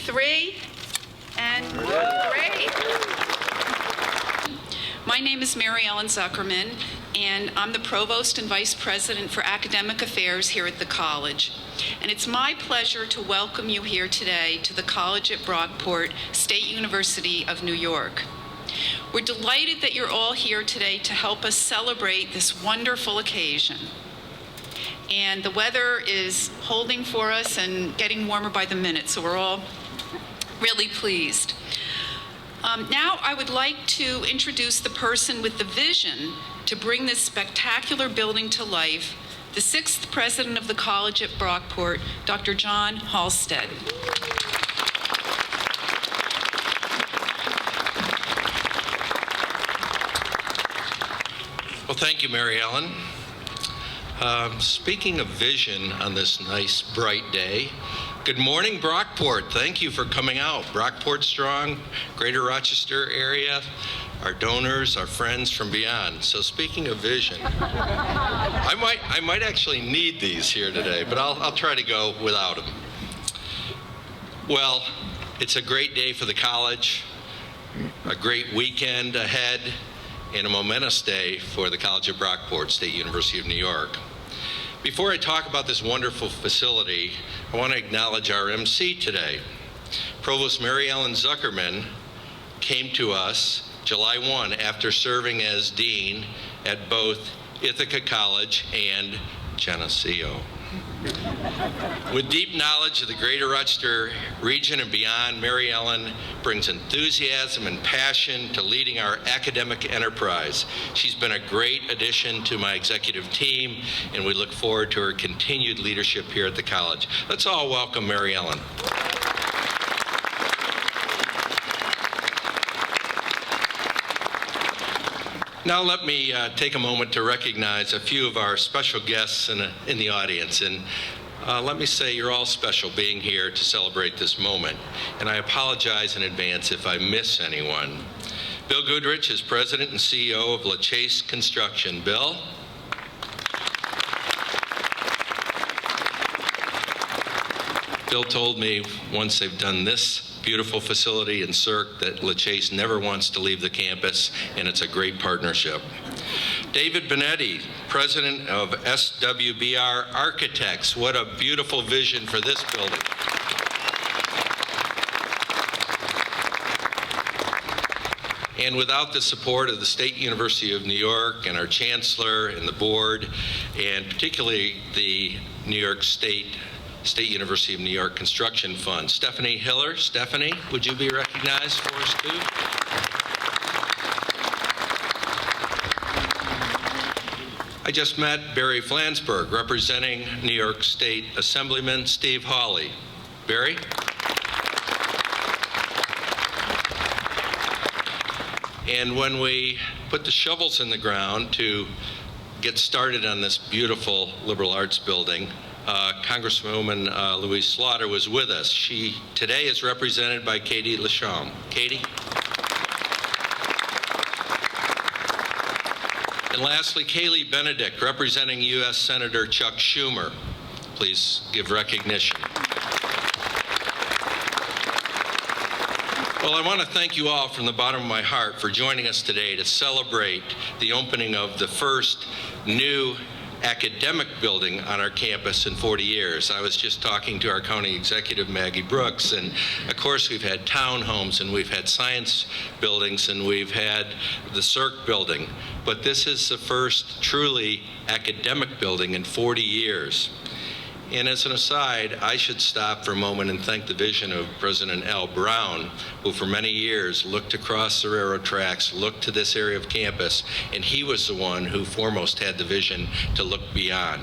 3, and great. My name is Mary Ellen Zuckerman, and I'm the Provost and Vice President for Academic Affairs here at the college. And it's my pleasure to welcome you here today to the College at Brockport, State University of New York. We're delighted that you're all here today to help us celebrate this wonderful occasion. And the weather is holding for us and getting warmer by the minute, so we're all really pleased. Now I would like to introduce the person with the vision to bring this spectacular building to life, the 6th president of the College at Brockport, Dr. John Halstead. Well, thank you, Mary Ellen. Speaking of vision on this nice, bright day, good morning, Brockport. Thank you for coming out. Brockport strong, Greater Rochester area, our donors, our friends from beyond. So speaking of vision, I might actually need these here today, but I'll try to go without them. Well, it's a great day for the college, a great weekend ahead, and a momentous day for the College at Brockport, State University of New York. Before I talk about this wonderful facility, I want to acknowledge our MC today. Provost Mary Ellen Zuckerman came to us July 1 after serving as dean at both Ithaca College and Geneseo. With deep knowledge of the Greater Rochester region and beyond, Mary Ellen brings enthusiasm and passion to leading our academic enterprise. She's been a great addition to my executive team, and we look forward to her continued leadership here at the college. Let's all welcome Mary Ellen. Now let me take a moment to recognize a few of our special guests in the audience. And let me say you're all special being here to celebrate this moment. And I apologize in advance if I miss anyone. Bill Goodrich is President and CEO of LaChase Construction. Bill? Bill told me once they've done this beautiful facility in Cirque that LaChase never wants to leave the campus, and it's a great partnership. David Benetti, President of SWBR Architects. What a beautiful vision for this building. And without the support of the State University of New York and our Chancellor and the board, and particularly the New York State University of New York Construction Fund. Stephanie Hiller. Stephanie, would you be recognized for us too? I just met Barry Flansburgh, representing New York State Assemblyman Steve Hawley. Barry? And when we put the shovels in the ground to get started on this beautiful liberal arts building, Congresswoman Louise Slaughter was with us. She today is represented by Katie Lachaume. Katie? And lastly, Kaylee Benedict, representing U.S. Senator Chuck Schumer. Please give recognition. Well, I want to thank you all from the bottom of my heart for joining us today to celebrate the opening of the first new academic building on our campus in 40 years. I was just talking to our county executive, Maggie Brooks, and of course we've had townhomes and we've had science buildings and we've had the Cirque building, but this is the first truly academic building in 40 years. And as an aside, I should stop for a moment and thank the vision of President Al Brown, who for many years looked across the railroad tracks, looked to this area of campus, and he was the one who foremost had the vision to look beyond.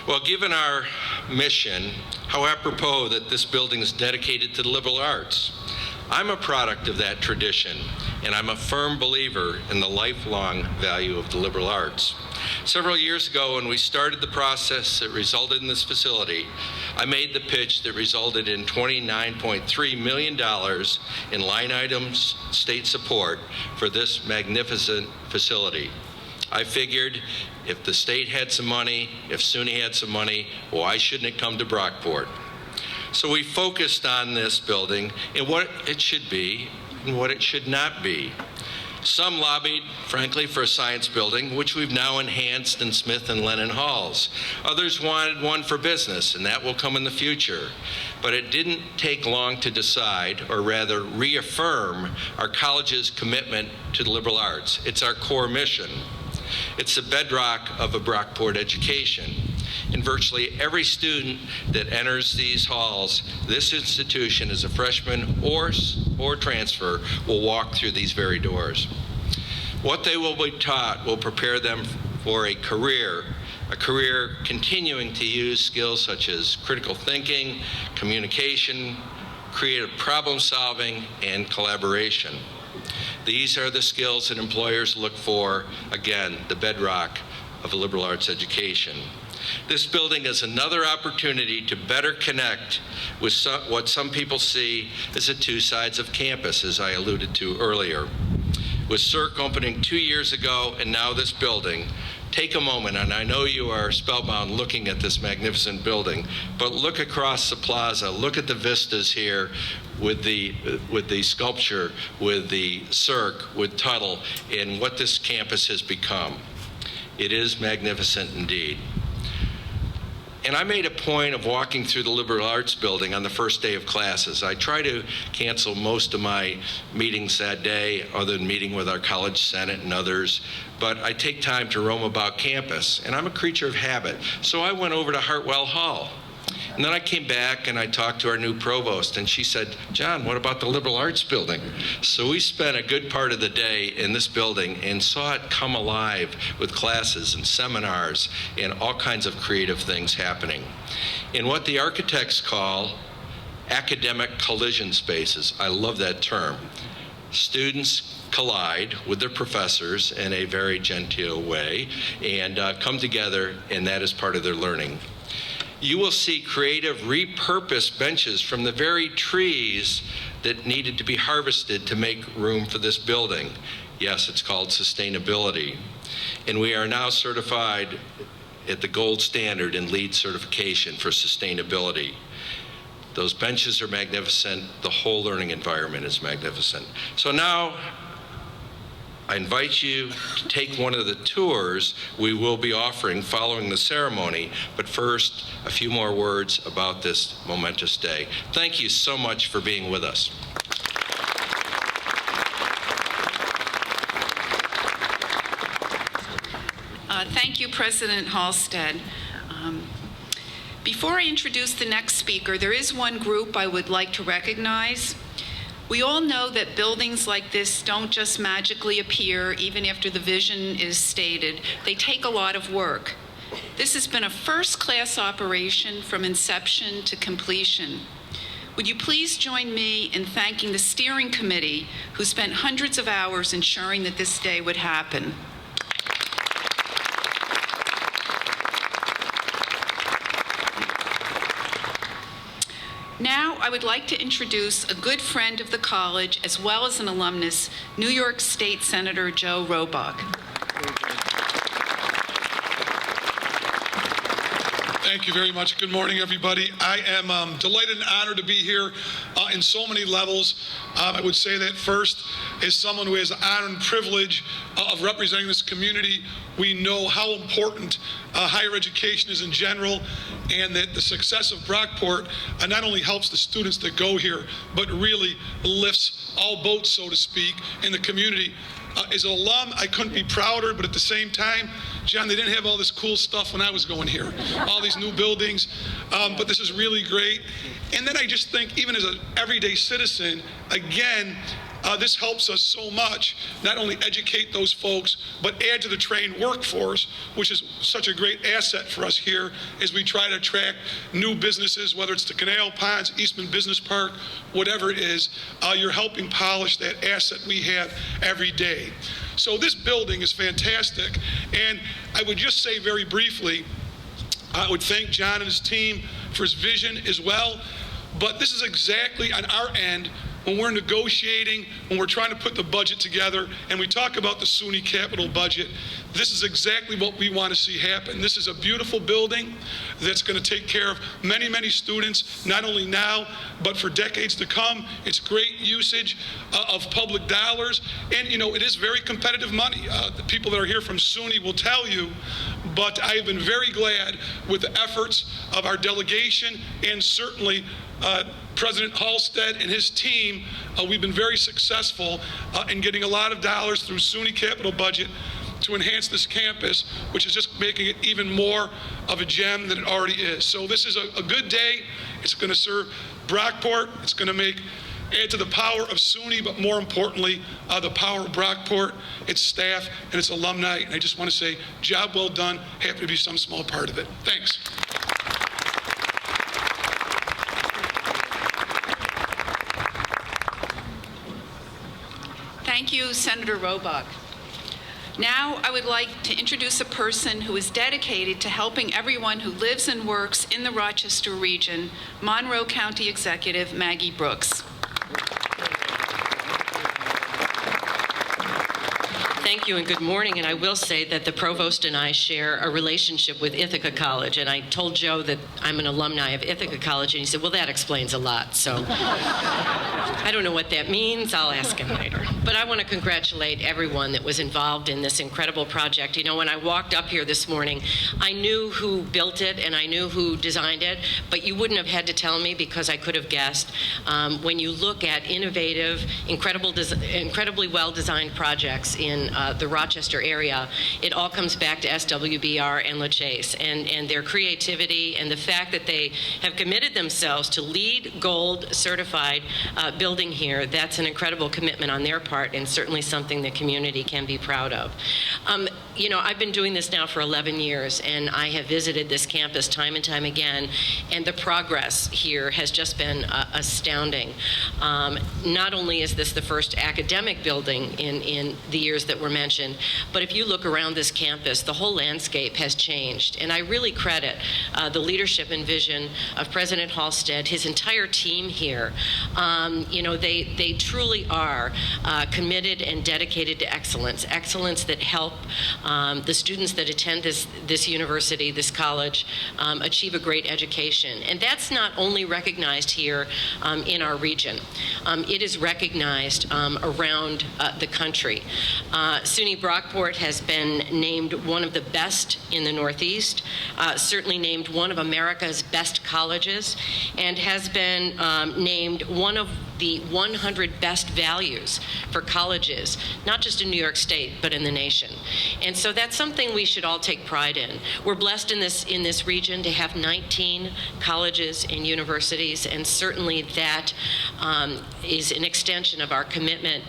Well, given our mission, how apropos that this building is dedicated to the liberal arts. I'm a product of that tradition, and I'm a firm believer in the lifelong value of the liberal arts. Several years ago, when we started the process that resulted in this facility, I made the pitch that resulted in $29.3 million in line items state support for this magnificent facility. I figured if the state had some money, if SUNY had some money, why shouldn't it come to Brockport? So we focused on this building and what it should be and what it should not be. Some lobbied, frankly, for a science building, which we've now enhanced in Smith and Lennon Halls. Others wanted one for business, and that will come in the future. But it didn't take long to decide, or rather reaffirm, our college's commitment to the liberal arts. It's our core mission. It's the bedrock of a Brockport education. And virtually every student that enters these halls, this institution as a freshman or transfer will walk through these very doors. What they will be taught will prepare them for a career continuing to use skills such as critical thinking, communication, creative problem solving, and collaboration. These are the skills that employers look for, again, the bedrock of a liberal arts education. This building is another opportunity to better connect with what some people see as the two sides of campus, as I alluded to earlier. With CERC opening 2 years ago and now this building, take a moment, and I know you are spellbound looking at this magnificent building, but look across the plaza, look at the vistas here with the sculpture, with the CERC, with Tuttle, and what this campus has become. It is magnificent indeed. And I made a point of walking through the liberal arts building on the first day of classes. I try to cancel most of my meetings that day, other than meeting with our college senate and others, but I take time to roam about campus, and I'm a creature of habit. So I went over to Hartwell Hall. And then I came back and I talked to our new provost, and she said, "John, what about the liberal arts building?" So we spent a good part of the day in this building and saw it come alive with classes and seminars and all kinds of creative things happening in what the architects call academic collision spaces. I love that term. Students collide with their professors in a very genteel way and come together, and that is part of their learning. You will see creative repurposed benches from the very trees that needed to be harvested to make room for this building. Yes, it's called sustainability. And we are now certified at the gold standard in LEED certification for sustainability. Those benches are magnificent. The whole learning environment is magnificent. So now I invite you to take one of the tours we will be offering following the ceremony. But first, a few more words about this momentous day. Thank you so much for being with us. Thank you, President Halstead. Before I introduce the next speaker, there is one group I would like to recognize. We all know that buildings like this don't just magically appear even after the vision is stated. They take a lot of work. This has been a first-class operation from inception to completion. Would you please join me in thanking the steering committee who spent hundreds of hours ensuring that this day would happen? Now, I would like to introduce a good friend of the college, as well as an alumnus, New York State Senator Joe Robach. Thank you very much. Good morning, everybody. I am delighted and honored to be here in so many levels. I would say that first, as someone who has the honor and privilege of representing this community, we know how important higher education is in general, and that the success of Brockport not only helps the students that go here, but really lifts all boats, so to speak, in the community. As an alum, I couldn't be prouder, but at the same time, John, they didn't have all this cool stuff when I was going here, all these new buildings, but this is really great. And then I just think, even as an everyday citizen, again, this helps us so much, not only educate those folks, but add to the trained workforce, which is such a great asset for us here as we try to attract new businesses, whether it's the Canal Ponds, Eastman Business Park, whatever it is. You're helping polish that asset we have every day. So this building is fantastic. And I would just say very briefly, I would thank John and his team for his vision as well. But this is exactly on our end when we're negotiating, when we're trying to put the budget together, and we talk about the SUNY capital budget, this is exactly what we want to see happen. This is a beautiful building that's going to take care of many, many students, not only now, but for decades to come. It's great usage of public dollars, and it is very competitive money. The people that are here from SUNY will tell you, but I have been very glad with the efforts of our delegation and certainly President Halstead and his team. We've been very successful in getting a lot of dollars through SUNY capital budget to enhance this campus, which is just making it even more of a gem than it already is. So this is a good day. It's going to serve Brockport. It's going to add to the power of SUNY, but more importantly, the power of Brockport, its staff, and its alumni. And I just want to say, job well done. Happy to be some small part of it. Thanks. Thank you, Senator Robach. Now I would like to introduce a person who is dedicated to helping everyone who lives and works in the Rochester region, Monroe County Executive Maggie Brooks. Thank you and good morning. And I will say that the provost and I share a relationship with Ithaca College. And I told Joe that I'm an alumni of Ithaca College, and he said, well, that explains a lot. So I don't know what that means. I'll ask him later. But I want to congratulate everyone that was involved in this incredible project. When I walked up here this morning, I knew who built it and I knew who designed it, but you wouldn't have had to tell me because I could have guessed. When you look at innovative, incredibly well-designed projects in the Rochester area, it all comes back to SWBR and LaChase and their creativity and the fact that they have committed themselves to LEED Gold certified building here. That's an incredible commitment on their part and certainly something the community can be proud of. I've been doing this now for 11 years and I have visited this campus time and time again, and the progress here has just been astounding. Not only is this the first academic building in the years that were mentioned, but if you look around this campus, the whole landscape has changed. And I really credit the leadership and vision of President Halstead, his entire team here. They truly are committed and dedicated to excellence that help the students that attend this university, this college, achieve a great education. And that's not only recognized here in our region. It is recognized around the country. SUNY Brockport has been named one of the best in the Northeast, certainly named one of America's best colleges, and has been named one of the 100 best values for colleges, not just in New York State, but in the nation. And so that's something we should all take pride in. We're blessed in this region to have 19 colleges and universities, and certainly that is an extension of our commitment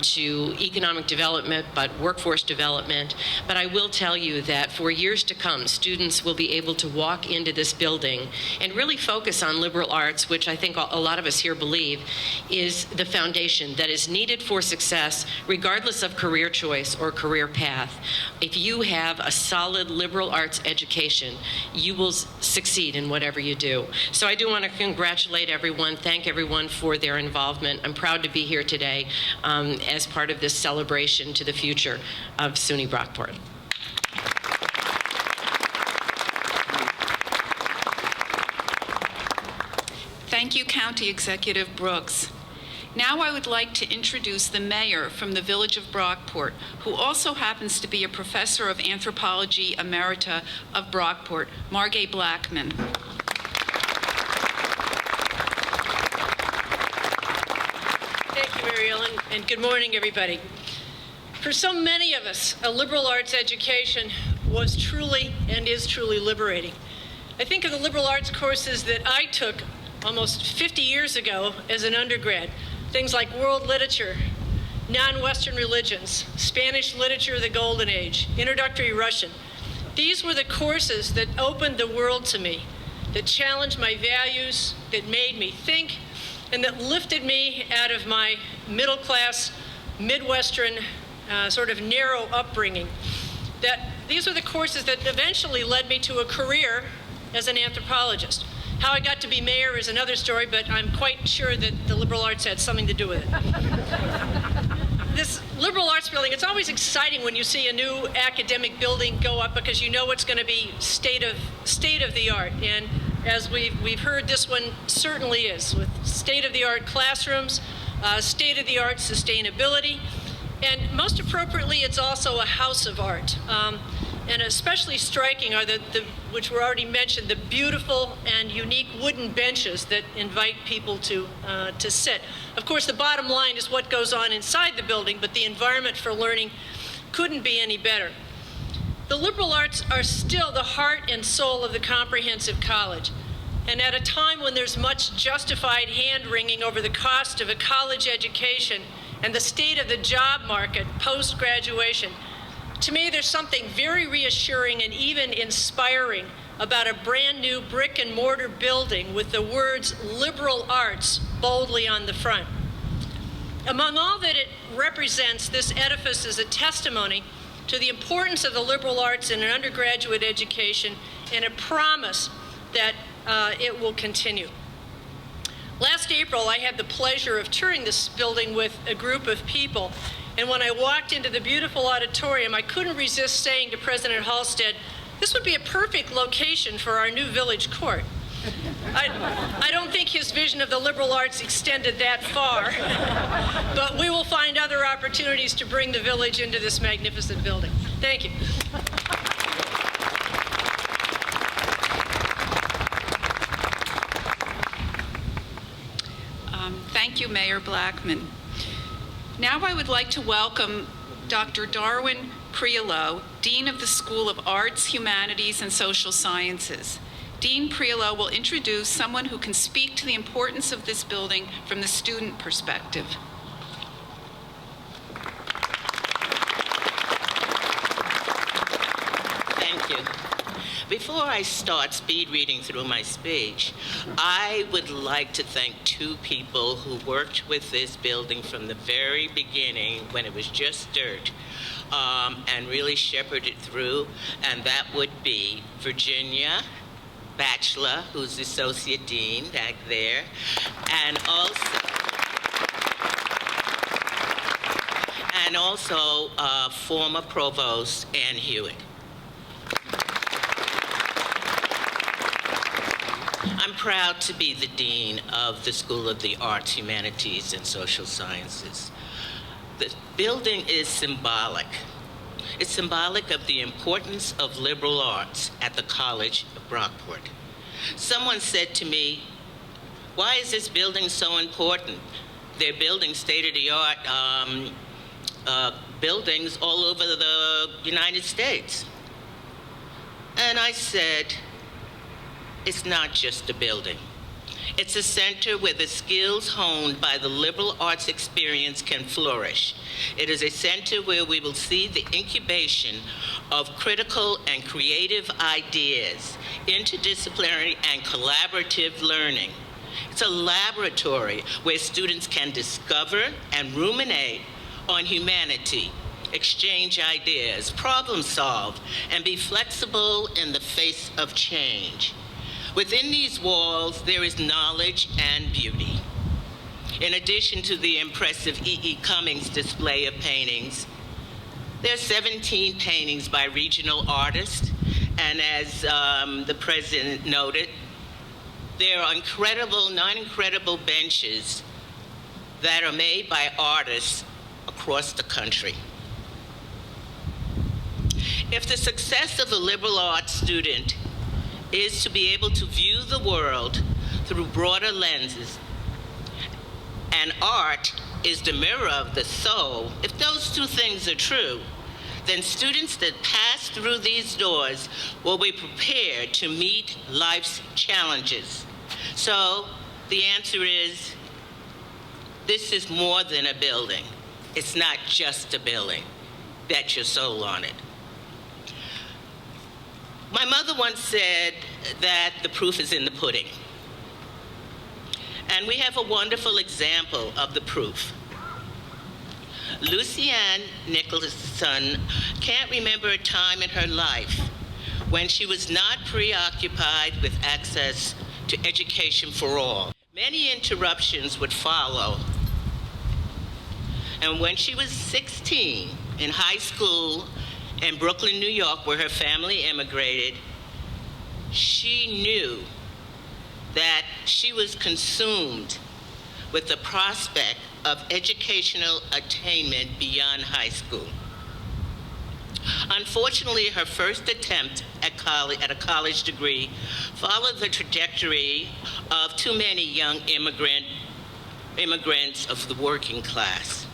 to economic development, but workforce development. But I will tell you that for years to come, students will be able to walk into this building and really focus on liberal arts, which I think a lot of us here believe is the foundation that is needed for success, regardless of career choice or career path. If you have a solid liberal arts education, you will succeed in whatever you do. So I do want to congratulate everyone, thank everyone for their involvement. I'm proud to be here today as part of this celebration to the future of SUNY Brockport. Thank you, County Executive Brooks. Now I would like to introduce the mayor from the village of Brockport, who also happens to be a professor of anthropology emerita of Brockport, Margay Blackman. Thank you, Mary Ellen, and good morning, everybody. For so many of us, a liberal arts education was truly and is truly liberating. I think of the liberal arts courses that I took almost 50 years ago as an undergrad. Things like world literature, non-Western religions, Spanish literature of the Golden Age, introductory Russian. These were the courses that opened the world to me, that challenged my values, that made me think, and that lifted me out of my middle-class, Midwestern, sort of narrow upbringing. These were the courses that eventually led me to a career as an anthropologist. How I got to be mayor is another story, but I'm quite sure that the liberal arts had something to do with it. This liberal arts building, it's always exciting when you see a new academic building go up because you know it's going to be state of the art. And as we've heard, this one certainly is, with state-of-the-art classrooms, state-of-the-art sustainability, and most appropriately, it's also a house of art. And especially striking are which were already mentioned, the beautiful and unique wooden benches that invite people to sit. Of course, the bottom line is what goes on inside the building, but the environment for learning couldn't be any better. The liberal arts are still the heart and soul of the comprehensive college. And at a time when there's much justified hand-wringing over the cost of a college education and the state of the job market post-graduation, to me there's something very reassuring and even inspiring about a brand new brick and mortar building with the words liberal arts boldly on the front. Among all that it represents, this edifice is a testimony to the importance of the liberal arts in an undergraduate education and a promise that it will continue. Last April, I had the pleasure of touring this building with a group of people, and when I walked into the beautiful auditorium, I couldn't resist saying to President Halstead, this would be a perfect location for our new village court. I don't think his vision of the liberal arts extended that far, but we will find other opportunities to bring the village into this magnificent building. Thank you. Thank you, Mayor Blackman. Now I would like to welcome Dr. Darwin Priolo, Dean of the School of Arts, Humanities, and Social Sciences. Dean Priolo will introduce someone who can speak to the importance of this building from the student perspective. Thank you. Before I start speed reading through my speech, I would like to thank two people who worked with this building from the very beginning when it was just dirt and really shepherded it through, and that would be Virginia Batchelor, who's the Associate Dean back there, and also former Provost Ann Hewitt. I'm proud to be the Dean of the School of the Arts, Humanities, and Social Sciences. The building is symbolic. It's symbolic of the importance of liberal arts at the College of Brockport. Someone said to me, why is this building so important? They're building state-of-the-art buildings all over the United States. And I said, it's not just a building. It's a center where the skills honed by the liberal arts experience can flourish. It is a center where we will see the incubation of critical and creative ideas, interdisciplinary and collaborative learning. It's a laboratory where students can discover and ruminate on humanity, exchange ideas, problem solve, and be flexible in the face of change. Within these walls, there is knowledge and beauty. In addition to the impressive E.E. Cummings display of paintings, there are 17 paintings by regional artists, and as the president noted, there are incredible, non-incredible benches that are made by artists across the country. If the success of a liberal arts student is to be able to view the world through broader lenses, and art is the mirror of the soul, if those two things are true, then students that pass through these doors will be prepared to meet life's challenges. So the answer is, this is more than a building. It's not just a building. Bet your soul on it. My mother once said that the proof is in the pudding. And we have a wonderful example of the proof. Lucianne Nicholson can't remember a time in her life when she was not preoccupied with access to education for all. Many interruptions would follow. And when she was 16, in high school in Brooklyn, New York, where her family immigrated, she knew that she was consumed with the prospect of educational attainment beyond high school. Unfortunately, her first attempt at a college degree followed the trajectory of too many young immigrants of the working class.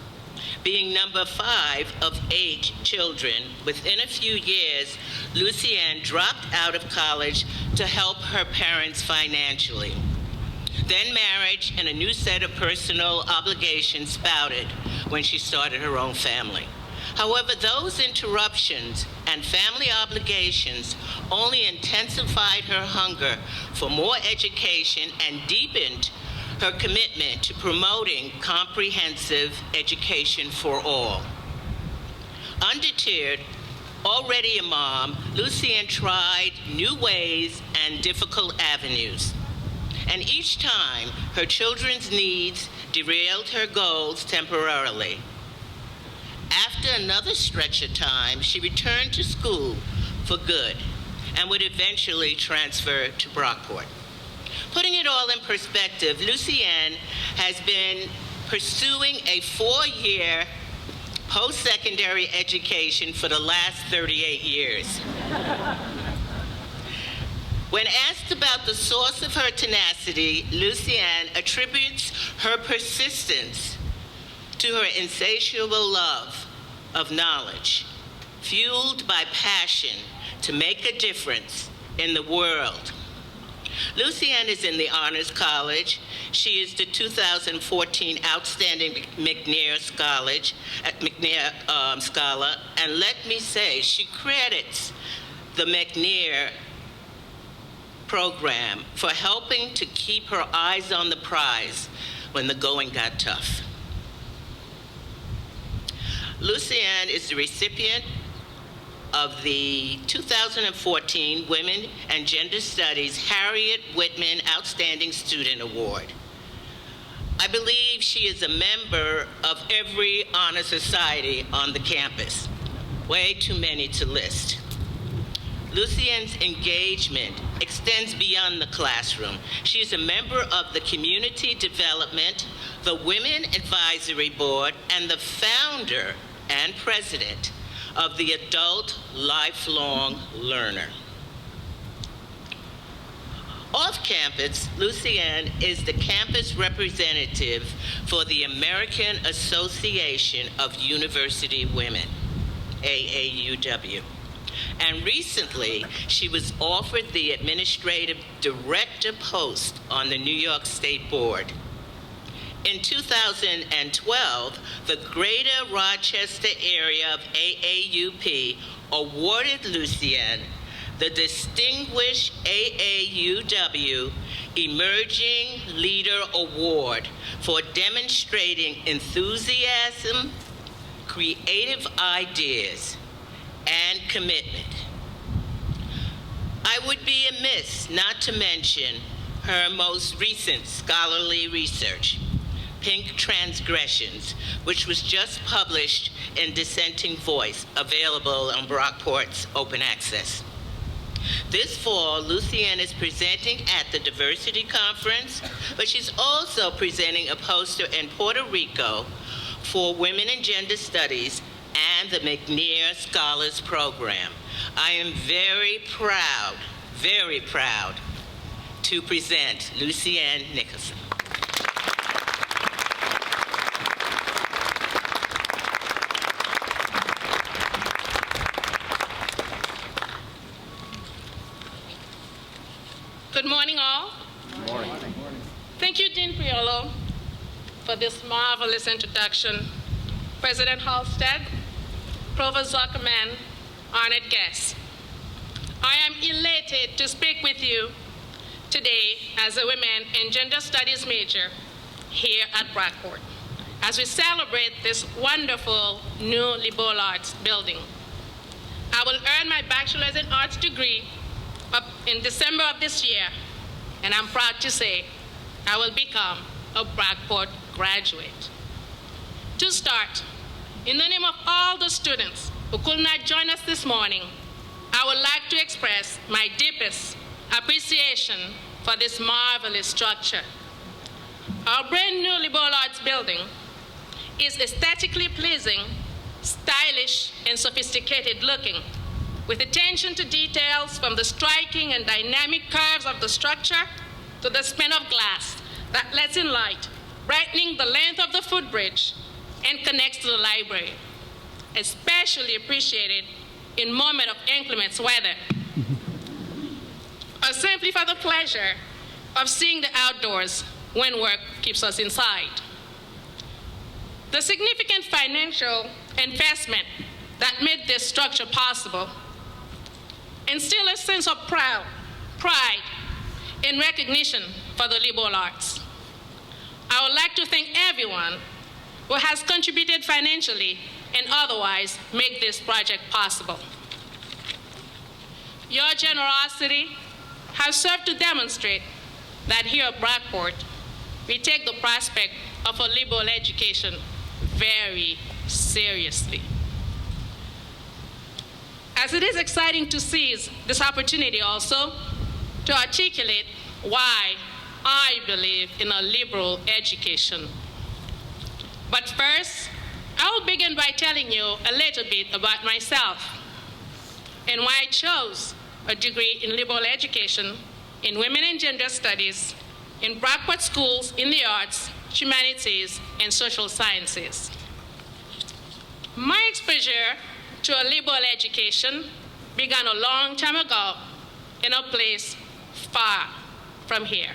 Being number 5 of 8 children, within a few years, Lucienne dropped out of college to help her parents financially. Then marriage and a new set of personal obligations sprouted when she started her own family. However, those interruptions and family obligations only intensified her hunger for more education and deepened her commitment to promoting comprehensive education for all. Undeterred, already a mom, Lucienne tried new ways and difficult avenues. And each time, her children's needs derailed her goals temporarily. After another stretch of time, she returned to school for good and would eventually transfer to Brockport. Putting it all in perspective, Lucienne has been pursuing a 4-year post-secondary education for the last 38 years. When asked about the source of her tenacity, Lucienne attributes her persistence to her insatiable love of knowledge, fueled by passion to make a difference in the world. Lucienne is in the Honors College. She is the 2014 Outstanding McNair Scholar, and let me say, she credits the McNair program for helping to keep her eyes on the prize when the going got tough. Lucienne is the recipient of the 2014 Women and Gender Studies Harriet Whitman Outstanding Student Award. I believe she is a member of every honor society on the campus. Way too many to list. Lucienne's engagement extends beyond the classroom. She is a member of the Community Development, the Women Advisory Board, and the founder and president of the Adult Lifelong Learner. Off campus, Lucienne is the campus representative for the American Association of University Women, AAUW. And recently, she was offered the administrative director post on the New York State Board. In 2012, the Greater Rochester area of AAUP awarded Lucienne the Distinguished AAUW Emerging Leader Award for demonstrating enthusiasm, creative ideas, and commitment. I would be amiss not to mention her most recent scholarly research, Pink Transgressions, which was just published in Dissenting Voice, available on Brockport's Open Access. This fall, Lucienne is presenting at the Diversity Conference, but she's also presenting a poster in Puerto Rico for Women and Gender Studies and the McNair Scholars Program. I am very proud to present Lucienne Nicholson. Good morning, all. Good morning. Thank you, Dean Priolo, for this marvelous introduction. President Halstead, Provost Zuckerman, honored guests. I am elated to speak with you today as a Women and Gender Studies major here at Brockport, as we celebrate this wonderful new liberal arts building. I will earn my bachelor's in arts degree in December of this year, and I'm proud to say I will become a Brockport graduate. To start, in the name of all the students who could not join us this morning, I would like to express my deepest appreciation for this marvelous structure. Our brand new liberal arts building is aesthetically pleasing, stylish, and sophisticated looking, with attention to details from the striking and dynamic curves of the structure to the span of glass that lets in light, brightening the length of the footbridge and connects to the library, especially appreciated in moments of inclement weather, or simply for the pleasure of seeing the outdoors when work keeps us inside. The significant financial investment that made this structure possible instills a sense of pride and recognition for the liberal arts. I would like to thank everyone who has contributed financially and otherwise make this project possible. Your generosity has served to demonstrate that here at Brockport, we take the prospect of a liberal education very seriously. As it is exciting to seize this opportunity also to articulate why I believe in a liberal education. But first, I will begin by telling you a little bit about myself and why I chose a degree in liberal education in women and gender studies in Brockport schools in the arts, humanities, and social sciences. My exposure to a liberal education began a long time ago in a place far from here.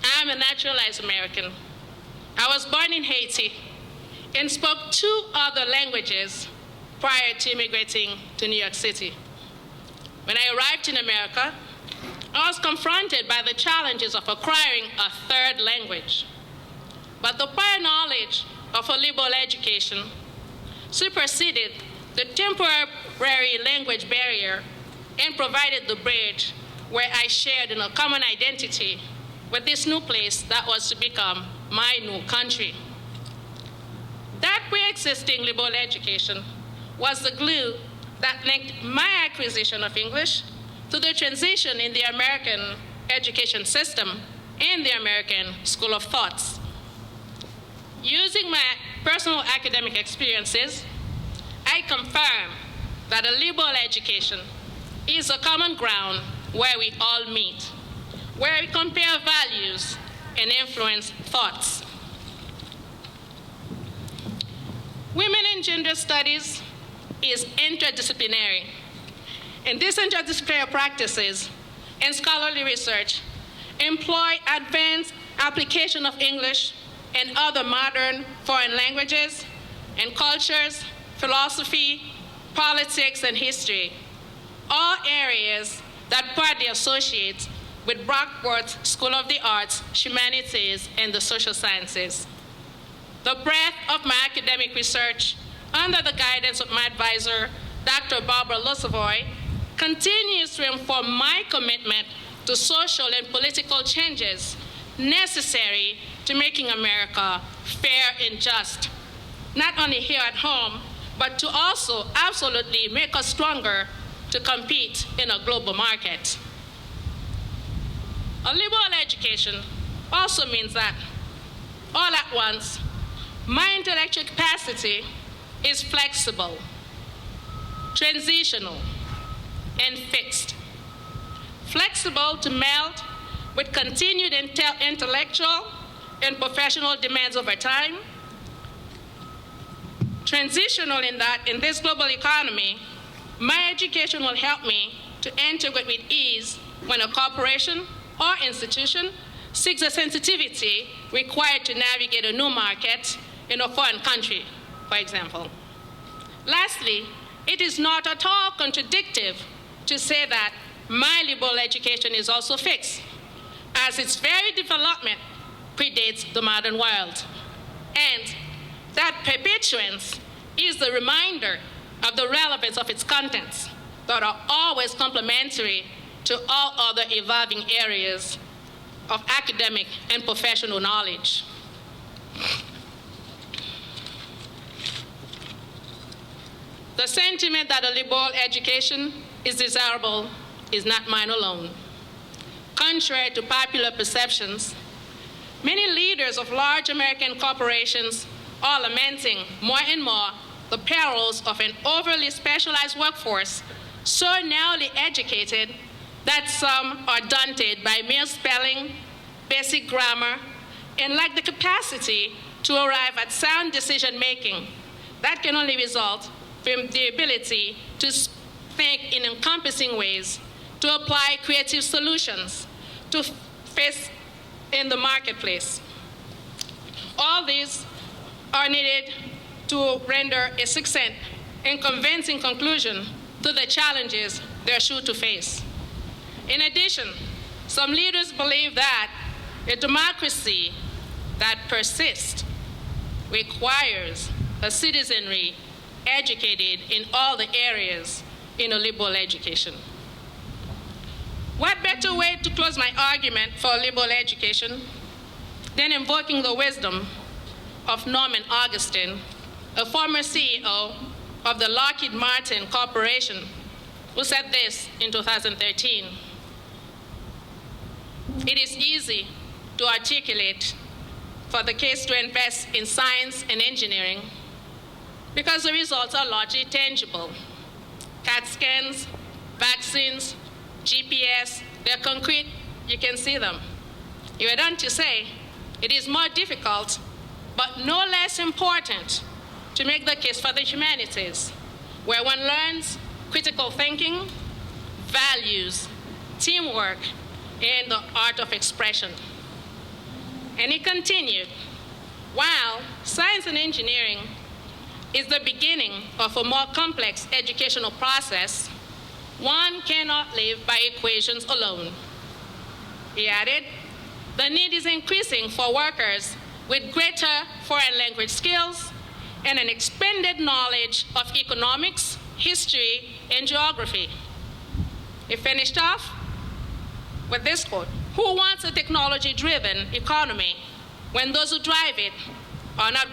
I am a naturalized American. I was born in Haiti and spoke 2 other languages prior to immigrating to New York City. When I arrived in America, I was confronted by the challenges of acquiring a 3rd language. But the prior knowledge of a liberal education superseded the temporary language barrier and provided the bridge where I shared in a common identity with this new place that was to become my new country. That pre-existing liberal education was the glue that linked my acquisition of English to the transition in the American education system and the American school of thoughts. Using my personal academic experiences, I confirm that a liberal education is a common ground where we all meet, where we compare values and influence thoughts. Women and gender studies is interdisciplinary, and these interdisciplinary practices and scholarly research employ advanced application of English and other modern foreign languages and cultures, philosophy, politics, and history, all areas that partly associate with Brockport's School of the Arts, Humanities, and the Social Sciences. The breadth of my academic research, under the guidance of my advisor, Dr. Barbara Lusavoy, continues to inform my commitment to social and political changes necessary to making America fair and just, not only here at home, but to also absolutely make us stronger to compete in a global market. A liberal education also means that, all at once, my intellectual capacity is flexible, transitional, and fixed. Flexible to meld with continued intellectual and professional demands over time. Transitional in that, in this global economy, my education will help me to integrate with ease when a corporation or institution seeks the sensitivity required to navigate a new market in a foreign country, for example. Lastly, it is not at all contradictory to say that my liberal education is also fixed, as its very development predates the modern world, and that perpetuance is the reminder of the relevance of its contents that are always complementary to all other evolving areas of academic and professional knowledge. The sentiment that a liberal education is desirable is not mine alone. Contrary to popular perceptions, many leaders of large American corporations are lamenting more and more the perils of an overly specialized workforce so narrowly educated that some are daunted by mere spelling, basic grammar, and lack the capacity to arrive at sound decision-making that can only result from the ability to think in encompassing ways, to apply creative solutions, to face in the marketplace. All these are needed to render a succinct and convincing conclusion to the challenges they're sure to face. In addition, some leaders believe that a democracy that persists requires a citizenry educated in all the areas in a liberal education. What better way to close my argument for a liberal education than invoking the wisdom of Norman Augustine, a former CEO of the Lockheed Martin Corporation, who said this in 2013. It is easy to articulate for the case to invest in science and engineering because the results are largely tangible. CAT scans, vaccines, GPS, they're concrete, you can see them. You are done to say it is more difficult, but no less important, to make the case for the humanities, where one learns critical thinking, values, teamwork, and the art of expression. And he continued, while science and engineering is the beginning of a more complex educational process, one cannot live by equations alone. He added, the need is increasing for workers with greater foreign language skills and an expanded knowledge of economics, history, and geography. He finished off with this quote, who wants a technology-driven economy when those who drive it are not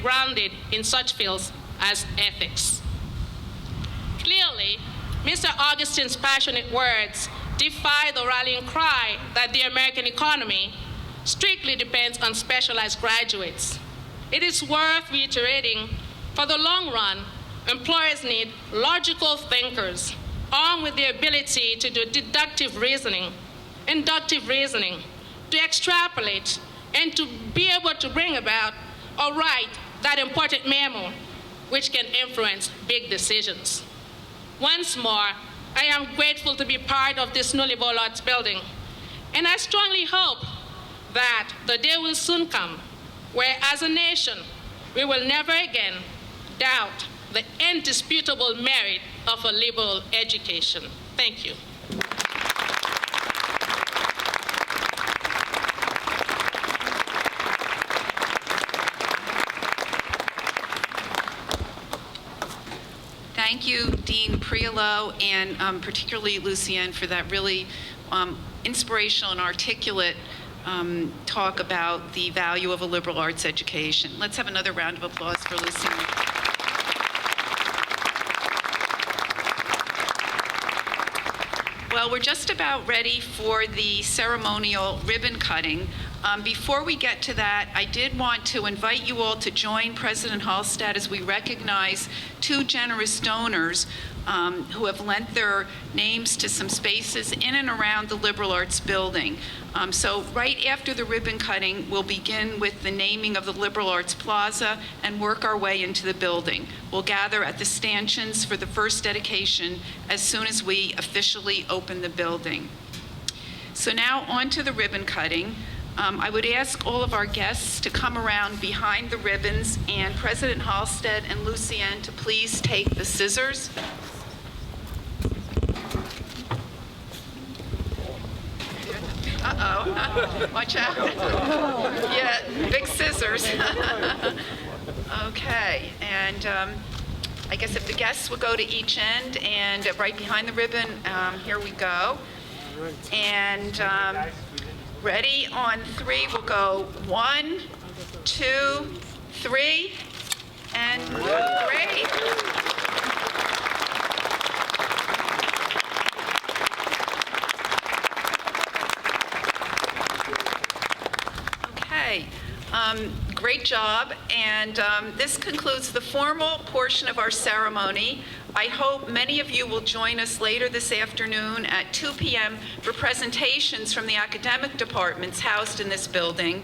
grounded in such fields as ethics? Clearly, Mr. Augustine's passionate words defy the rallying cry that the American economy strictly depends on specialized graduates. It is worth reiterating, for the long run, employers need logical thinkers armed with the ability to do deductive reasoning, inductive reasoning, to extrapolate, and to be able to bring about or write that important memo which can influence big decisions. Once more, I am grateful to be part of this new liberal arts building, and I strongly hope that the day will soon come where, as a nation, we will never again doubt the indisputable merit of a liberal education. Thank you. Thank you, Dean Priolo, and particularly Lucienne, for that really inspirational and articulate talk about the value of a liberal arts education. Let's have another round of applause for Lucienne. Well, we're just about ready for the ceremonial ribbon cutting. Before we get to that, I did want to invite you all to join President Hallstatt as we recognize two generous donors who have lent their names to some spaces in and around the Liberal Arts Building. So right after the ribbon cutting, we'll begin with the naming of the Liberal Arts Plaza and work our way into the building. We'll gather at the stanchions for the first dedication as soon as we officially open the building. So now on to the ribbon cutting. I would ask all of our guests to come around behind the ribbons, and President Hallstatt and Lucienne to please take the scissors. Uh-oh, watch out. Yeah, big scissors. Okay, and I guess if the guests will go to each end and right behind the ribbon, here we go. And ready on 3, we'll go 1, 2, 3, and great. Okay, great job. And this concludes the formal portion of our ceremony. I hope many of you will join us later this afternoon at 2 p.m. for presentations from the academic departments housed in this building.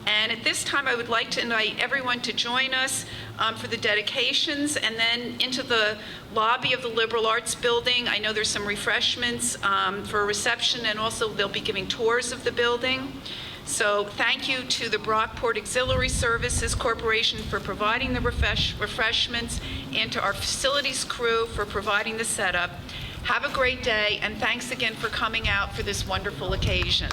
And at this time, I would like to invite everyone to join us for the dedications, and then into the lobby of the Liberal Arts Building. I know there's some refreshments for a reception, and also they'll be giving tours of the building. So thank you to the Brockport Auxiliary Services Corporation for providing the refreshments, and to our facilities crew for providing the setup. Have a great day, and thanks again for coming out for this wonderful occasion.